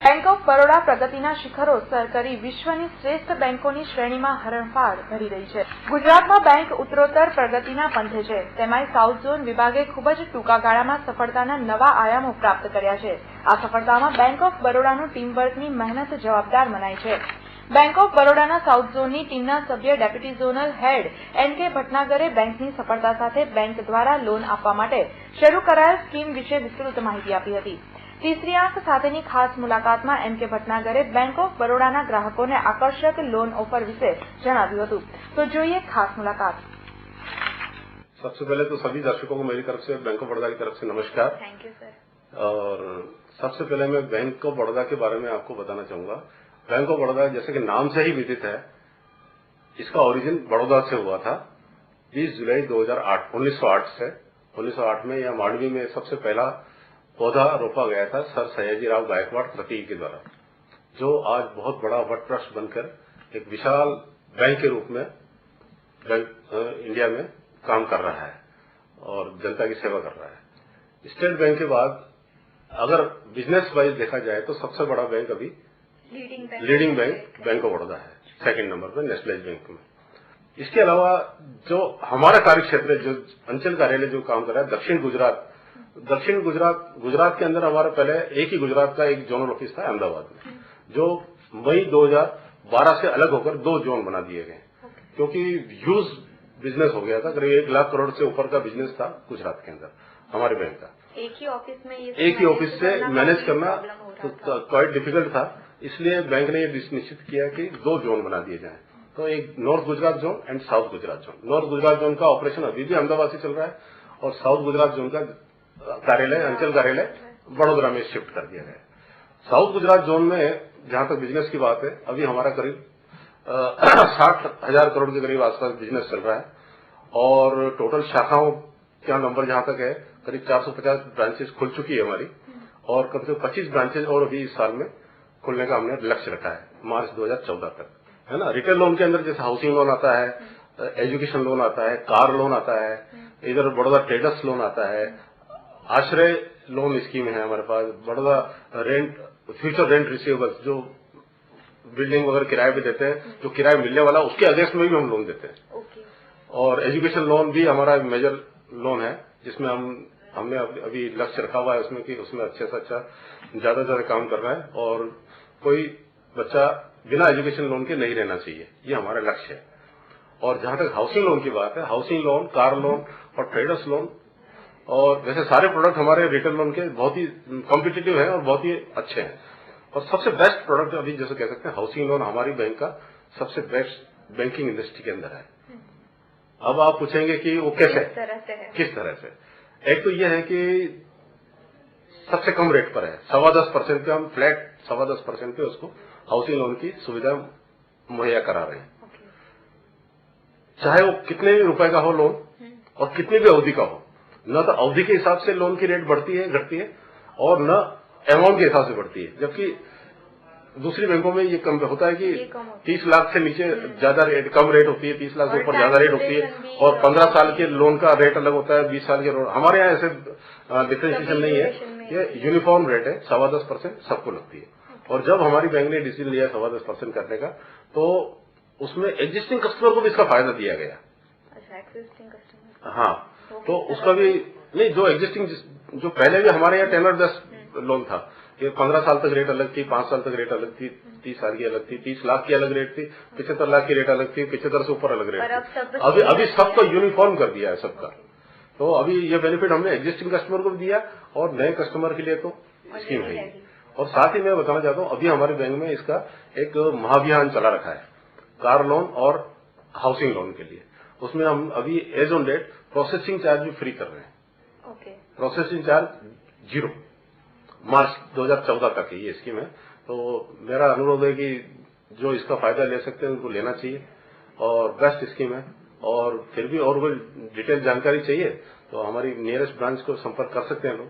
Bank of Baroda પ્રગતિના શિખરો sir કરી વિશ્વની શ્રેષ્ઠ બેંકોની શ્રેણીમાં હરણફાળ ભરી રહી છે। ગુજરાતમાં બેંક ઉત્તરોત્તર પ્રગતિના પંથે છે, તેમાંય સાઉથ ઝોન વિભાગે ખૂબ જ ટૂંકા ગાળામાં સફળતાના નવા આયામો પ્રાપ્ત કર્યા છે। આ સફળતામાં બેંક ઓફ બરોડાનું ટીમવર્કની મહેનત જવાબદાર મનાય છે। બેંક ઓફ બરોડાના સાઉથ ઝોનની ટીમના સભ્ય ડેપ્યુટી ઝોનલ હેડ એન.કે. ભટનાગરે બેંકની સફળતા સાથે બેંક દ્વારા લોન આપવા માટે શરૂ કરાયેલ સ્કીમ વિશે વિસ્તૃત માહિતી આપી હતી। तीसरी आंख સાથેની ખાસ મુલાકાતમાં એમ.કે. ભટનાગરે બેંક ઓફ બરોડાના ગ્રાહકોને આકર્ષક લોન ઓફર વિશે જણાવ્યું હતું। તો જોઈએ ખાસ મુલાકાत। सबसे पहले तो सभी दर्शकों को मेरी तरफ से बैंक ऑफ बड़ौदा की तरफ से नमस्कार। Thank you sir. और सबसे पहले मैं बैंक ऑफ बड़ौदा के बारे में आपको बताना चाहूंगा। बैंक ऑफ बड़ौदा जैसे कि नाम से ही विदित है, इसका ओरिजिन बड़ौदा से हुआ था। 20 जुलाई 2008 1908 से 1908 में यह मांडवी में सबसे पहला पौधा रोपा गया था सर सयाजीराव गायकवाड़ तृतीय के द्वारा, जो आज बहुत बड़ा वटवृक्ष बनकर एक विशाल बैंक के रूप में इंडिया में काम कर रहा है और जनता की सेवा कर रहा है। स्टेट बैंक के बाद अगर बिजनेस वाइज देखा जाए तो सबसे बड़ा बैंक अभी leading bank bank of Baroda है, सेकंड नंबर पर नेशनलाइज बैंक में। इसके अलावा जो हमारा कार्य क्षेत्र है, जो अंचल कार्यालय जो काम कर रहा है दक्षिण गुजरात के अंदर हमारा पहले एक ही गुजरात का एक जोनल ऑफिस था अहमदाबाद में, जो मई 2012 से अलग होकर 2 जोन बना दिए गए, क्योंकि ह्यूज बिजनेस हो गया था। करीब 1 लाख करोड़ से ऊपर का बिजनेस था गुजरात के अंदर हमारे बैंक का। एक ही ऑफिस से मैनेज करना तो क्वाइट डिफिकल्ट था, इसलिए बैंक ने यह निश्चित किया कि 2 जोन बना दिए जाएं। तो एक north Gujarat zone and south Gujarat zone. North Gujarat zone का ऑपरेशन अभी भी अहमदाबाद से चल रहा है और साउथ गुजरात जोन का कार्यालय अंचल कार्यालय बड़ोदरा में शिफ्ट कर दिया गया। साउथ गुजरात जोन में जहां तक बिजनेस की बात है, अभी हमारा करीब 60,000 करोड़ के करीब आसपास बिजनेस चल रहा है और टोटल शाखाओं का नंबर जहां तक है करीब 450 ब्रांचेस खुल चुकी है हमारी, और कम से कम 25 ब्रांचेस और अभी इस साल में खुलने का हमने लक्ष्य रखा है मार्च 2014 तक, है ना। रिटेल लोन के अंदर जैसे हाउसिंग लोन आता है, एजुकेशन लोन आता है, कार लोन आता है, इधर बड़ौदा ट्रेडर्स लोन आता है, आश्रय लोन स्कीम है हमारे पास, Baroda rent future rent receivables, जो बिल्डिंग वगैरह किराए पे देते हैं, जो किराया मिलने वाला उसके अगेंस्ट में भी हम लोन देते हैं। और एजुकेशन लोन भी हमारा मेजर लोन है, जिसमें हमने अभी लक्ष्य रखा हुआ है उसमें कि उसमें अच्छे से अच्छा ज्यादा से ज्यादा काम करना है और कोई बच्चा बिना एजुकेशन लोन के नहीं रहना चाहिए, ये हमारा लक्ष्य है। और जहां तक हाउसिंग लोन की बात है, हाउसिंग लोन, कार लोन और ट्रेडर्स लोन, और वैसे सारे प्रोडक्ट हमारे रिटेल लोन के बहुत ही कॉम्पिटिटिव हैं और बहुत ही अच्छे हैं। और सबसे बेस्ट प्रोडक्ट अभी जैसे कह सकते हैं हाउसिंग लोन हमारी बैंक का सबसे बेस्ट बैंकिंग इंडस्ट्री के अंदर है। अब आप पूछेंगे कि वो कैसे, किस तरह से। एक तो यह है कि सबसे कम रेट पर है, 10.25% पे हम फ्लैट 10.25% पे उसको हाउसिंग लोन की सुविधा मुहैया करा रहे हैं, चाहे वो कितने भी रुपए का हो लोन और कितनी भी अवधि का हो। न तो अवधि के हिसाब से लोन की रेट बढ़ती है घटती है और न अमाउंट के हिसाब से बढ़ती है, जबकि दूसरी बैंकों में ये कम होता है कि 30 लाख से नीचे ज्यादा रेट, कम रेट होती है, 30 लाख से ऊपर ज्यादा रेट होती है, और 15 साल के लोन का रेट अलग होता है, 20 साल के लोन। हमारे यहाँ ऐसे डिफ्रेंशिएशन नहीं है, ये यूनिफॉर्म रेट है, 10.25% सबको लगती है। और जब हमारी बैंक ने डिसीजन लिया 10.25% करने का, तो उसमें एग्जिस्टिंग कस्टमर को भी इसका फायदा दिया गया। अच्छा, एग्जिस्टिंग कस्टमर, हाँ, तो उसका भी नहीं, जो एग्जिस्टिंग, जो पहले भी हमारे यहाँ टेनर 10 लोन था, ये 15 साल तक रेट अलग थी, 5 साल तक रेट अलग थी, 30 साल की अलग थी, 30 लाख की अलग रेट थी, 75 लाख की रेट अलग थी, 75 से ऊपर अलग रेट थी। अभी सबको यूनिफॉर्म कर दिया है सबका। तो अभी ये बेनिफिट हमने एग्जिस्टिंग कस्टमर को भी दिया और नए कस्टमर के लिए तो स्कीम है। और साथ ही मैं बताना चाहता हूँ, अभी हमारे बैंक में इसका एक महाअभियान चला रखा है कार लोन और हाउसिंग लोन के लिए। उसमें हम अभी as on date processing charge भी फ्री कर रहे हैं। प्रोसेसिंग चार्ज 0 मार्च 2014 तक है ये स्कीम है। तो मेरा अनुरोध है कि जो इसका फायदा ले सकते हैं उनको लेना चाहिए और बेस्ट स्कीम है। और फिर भी और कोई डिटेल जानकारी चाहिए तो हमारी नियरेस्ट ब्रांच को संपर्क कर सकते हैं लोग।